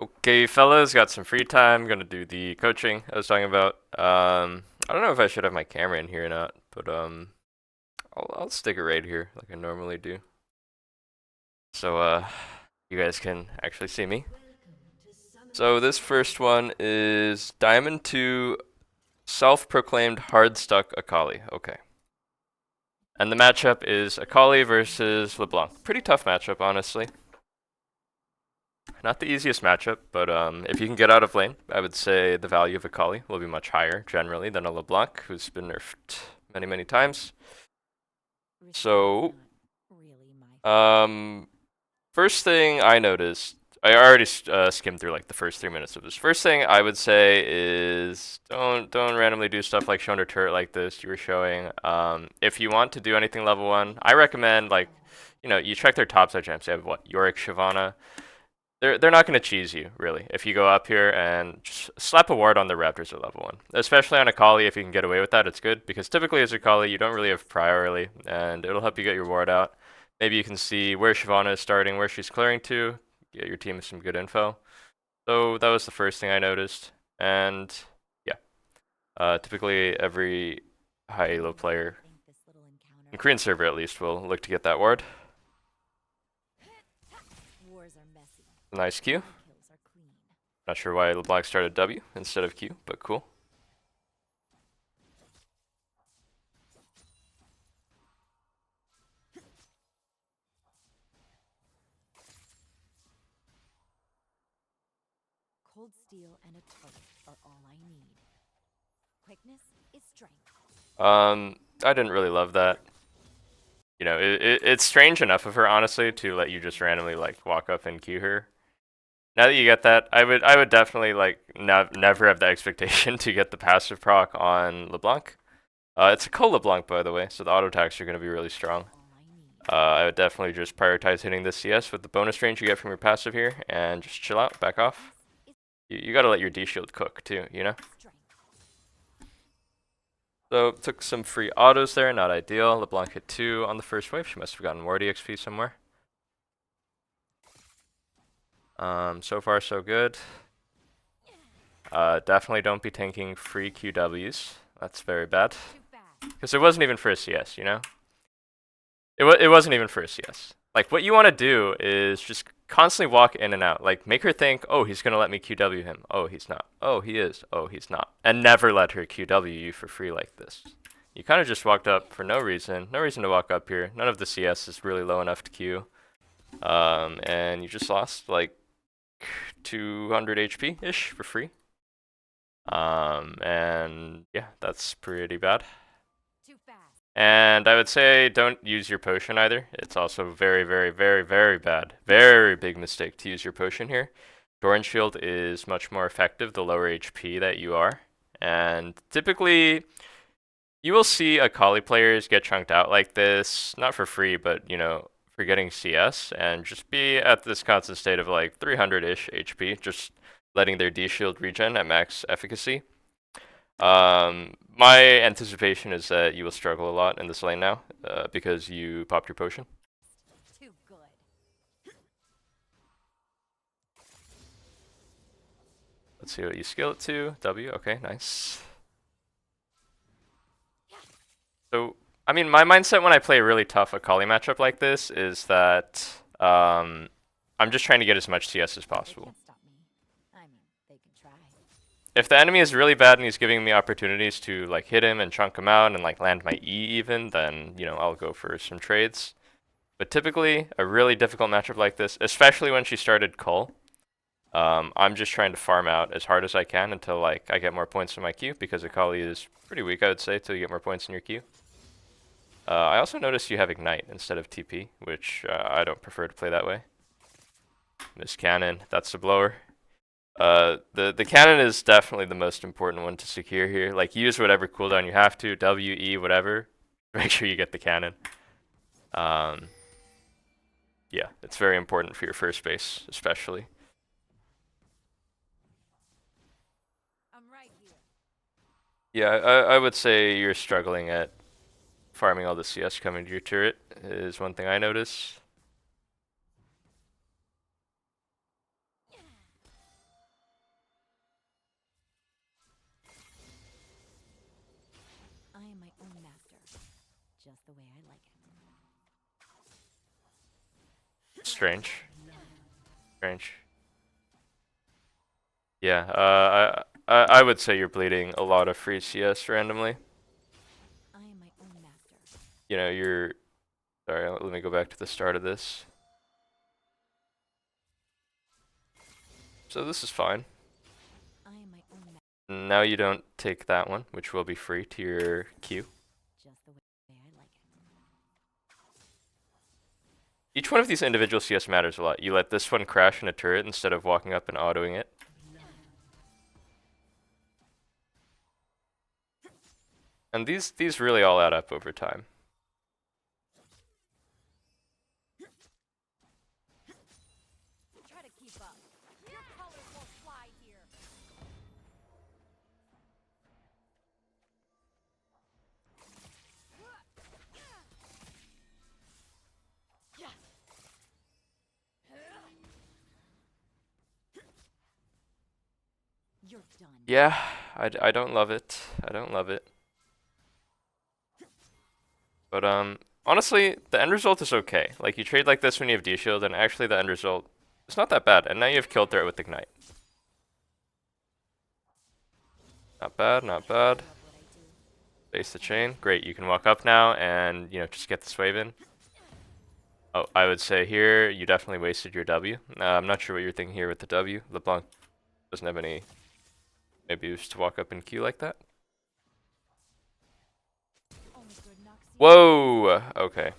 Okay, fellas, got some free time. Gonna do the coaching I was talking about. I don't know if I should have my camera in here or not, but I'll stick it right here like I normally do, so you guys can actually see me. So this first one is Diamond 2 self-proclaimed hard-stuck Akali. Okay. And the matchup is Akali versus LeBlanc. Pretty tough matchup, honestly. Not the easiest matchup, but if you can get out of lane, I would say the value of Akali will be much higher generally than a LeBlanc, who's been nerfed many, many times. So, um, first thing I noticed, I already skimmed through like the first 3 minutes of this. First thing I would say is don't randomly do stuff like shoulder turret like this you were showing. If you want to do anything level 1, I recommend like, you check their top side champs. They have what, Yorick, Shyvana. They're not going to cheese you, really, if you go up here and just slap a ward on the Raptors at level 1. Especially on Akali, if you can get away with that, it's good, because typically as Akali, you don't really have priority, and it'll help you get your ward out. Maybe you can see where Shyvana is starting, where she's clearing to, get your team some good info. So that was the first thing I noticed, and yeah. Typically, every high elo player, in Korean server at least, will look to get that ward. Nice Q. Not sure why LeBlanc started W instead of Q, but cool. Cold steel and a turret are all I need. Quickness is strength. I didn't really love that. It's strange enough of her, honestly, to let you just randomly like walk up and Q her. Now that you get that, I would definitely like never have the expectation to get the passive proc on LeBlanc. It's a Cole LeBlanc, by the way, so the auto attacks are going to be really strong. I would definitely just prioritize hitting this CS with the bonus range you get from your passive here, and just chill out, back off. You gotta let your D shield cook too, you know? So, took some free autos there, not ideal. LeBlanc hit 2 on the first wave. She must have gotten more DXP somewhere. So far so good. Definitely don't be tanking free QWs. That's very bad. Because it wasn't even for a CS, you know? It wasn't even for a CS. Like, what you want to do is just constantly walk in and out. Like, make her think, oh, he's going to let me QW him. Oh, he's not. Oh, he is. Oh, he's not. And never let her QW you for free like this. You kind of just walked up for no reason. No reason to walk up here. None of the CS is really low enough to Q. And you just lost, like, 200 HP-ish for free. And yeah, that's pretty bad. And I would say don't use your potion either. It's also very, very, very, very bad. Very big mistake to use your potion here. Doran Shield is much more effective the lower HP that you are. And typically, you will see Akali players get chunked out like this, not for free, but, for getting CS, and just be at this constant state of like 300-ish HP, just letting their D shield regen at max efficacy. My anticipation is that you will struggle a lot in this lane now, because you popped your potion. Too good. Let's see what you skill it to. W, okay, nice. So, I mean, my mindset when I play a really tough Akali matchup like this is that I'm just trying to get as much CS as possible. If the enemy is really bad and he's giving me opportunities to like hit him and chunk him out and like land my E even, then I'll go for some trades. But typically, a really difficult matchup like this, especially when she started Cull, I'm just trying to farm out as hard as I can until like I get more points in my queue, because Akali is pretty weak, I would say, till you get more points in your queue. I also noticed you have Ignite instead of TP, which I don't prefer to play that way. Miss Cannon, that's the blower. The cannon is definitely the most important one to secure here. Like, use whatever cooldown you have to, W, E, whatever. Make sure you get the cannon. Yeah, it's very important for your first base, especially. I'm right here. Yeah, I would say you're struggling at farming all the CS coming to your turret, is one thing I notice. Just the way I like it. Strange. Strange. Yeah, I would say you're bleeding a lot of free CS randomly. I am my own master. You know, you're... Sorry, let me go back to the start of this. So this is fine. I am my own master. Now you don't take that one, which will be free to your Q. Just the way I like it. Each one of these individual CS matters a lot. You let this one crash in a turret instead of walking up and autoing it. And these really all add up over time. Try to keep up. Your colors won't fly here. You're done. Yeah, I don't love it. I don't love it. But honestly, the end result is okay. Like you trade like this when you have D shield, and actually the end result is not that bad. And now you have kill threat with Ignite. Not bad, not bad. Love what I do. Base the chain. Great, you can walk up now and, you know, just get this wave in. Oh, I would say here, you definitely wasted your W. I'm not sure what you're thinking here with the W. LeBlanc doesn't have any boost to walk up and Q like that. Only good knocks you. Whoa! Okay.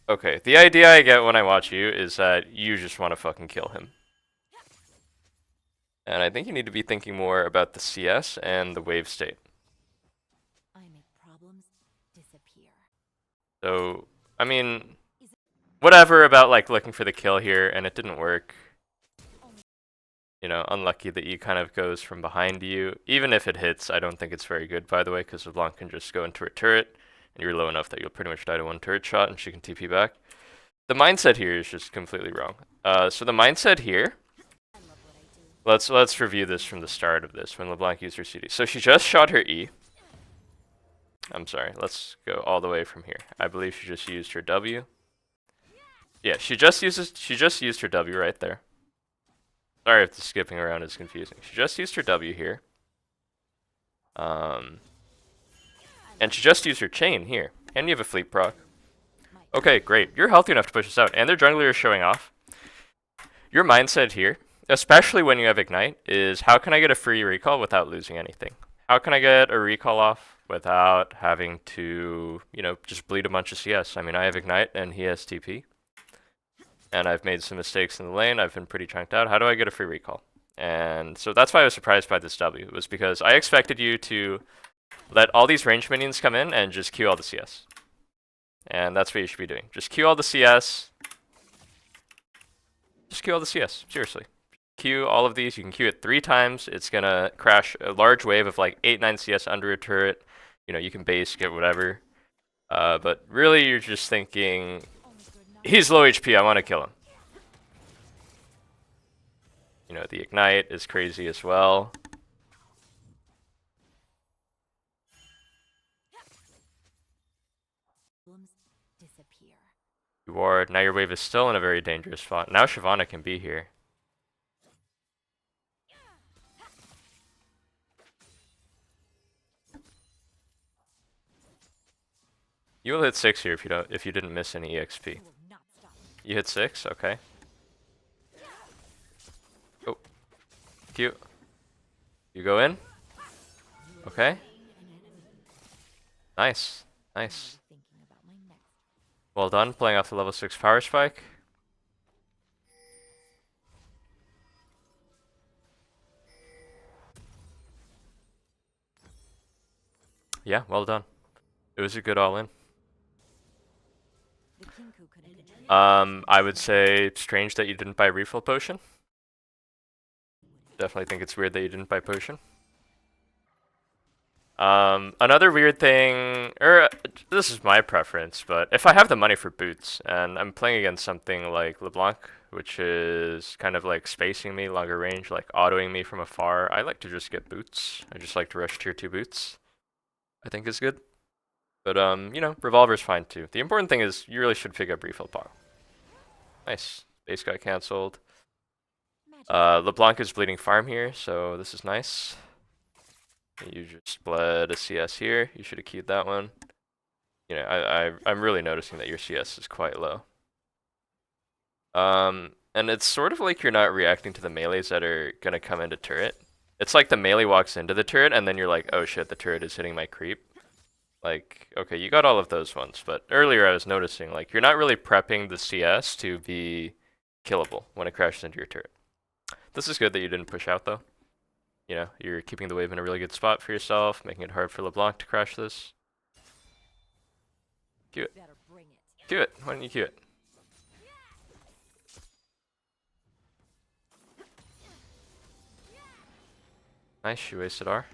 Okay, the idea I get when I watch you is that you just want to fucking kill him. And I think you need to be thinking more about the CS and the wave state. I make problems disappear. So, I mean, whatever about like looking for the kill here, and it didn't work. You know, unlucky that E kind of goes from behind you. Even if it hits, I don't think it's very good, by the way, because LeBlanc can just go into her turret, and you're low enough that you'll pretty much die to one turret shot, and she can TP back. The mindset here is just completely wrong. So the mindset here, I love what I do. let's review this from the start of this, when LeBlanc used her CD. So she just shot her E. I'm sorry, let's go all the way from here. I believe she just used her W. Yeah, she just used her W right there. Sorry if the skipping around is confusing. She just used her W here. And she just used her chain here. And you have a fleet proc. Okay, great. You're healthy enough to push this out. And their jungler is showing off. Your mindset here, especially when you have Ignite, is how can I get a free recall without losing anything? How can I get a recall off without having to, you know, just bleed a bunch of CS? I mean, I have Ignite and he has TP. And I've made some mistakes in the lane. I've been pretty chunked out. How do I get a free recall? And so that's why I was surprised by this W. It was because I expected you to let all these range minions come in and just queue all the CS. And that's what you should be doing. Just queue all the CS. Just queue all the CS. Seriously. Queue all of these. You can queue it 3 times. It's going to crash a large wave of like 8-9 CS under a turret. You know, you can base, get whatever. But really, you're just thinking... He's low HP, I want to kill him. You know, the Ignite is crazy as well. Problems disappear. You ward. Now your wave is still in a very dangerous spot. Now Shyvana can be here. You will hit 6 here if you didn't miss any EXP. You will not stop. You hit 6, okay. Oh. Cute. You go in. Okay. Nice. Nice. Thinking about my next. Well done, playing off the level 6 power spike. Yeah, well done. It was a good all-in. The Kinku couldn't continue. I would say it's strange that you didn't buy refill potion. Definitely think it's weird that you didn't buy potion. Another weird thing, or this is my preference, but if I have the money for boots and I'm playing against something like LeBlanc, which is kind of like spacing me, longer range, like autoing me from afar, I like to just get boots. I just like to rush tier 2 boots. I think is good. But you know, revolver's fine too. The important thing is you really should pick up refill pong. Nice. Base got cancelled. Magic's LeBlanc is bleeding farm here, so this is nice. You just bled a CS here. You should have queued that one. You know, I'm really noticing that your CS is quite low. And it's sort of like you're not reacting to the melees that are gonna come into turret. It's like the melee walks into the turret, and then you're like, oh shit, the turret is hitting my creep. Like, okay, you got all of those ones, but earlier I was noticing, like, you're not really prepping the CS to be killable when it crashes into your turret. This is good that you didn't push out, though. You know, you're keeping the wave in a really good spot for yourself, making it hard for LeBlanc to crash this. Q it. better bring it. Q it. Why don't you Q it? Nice, she wasted R.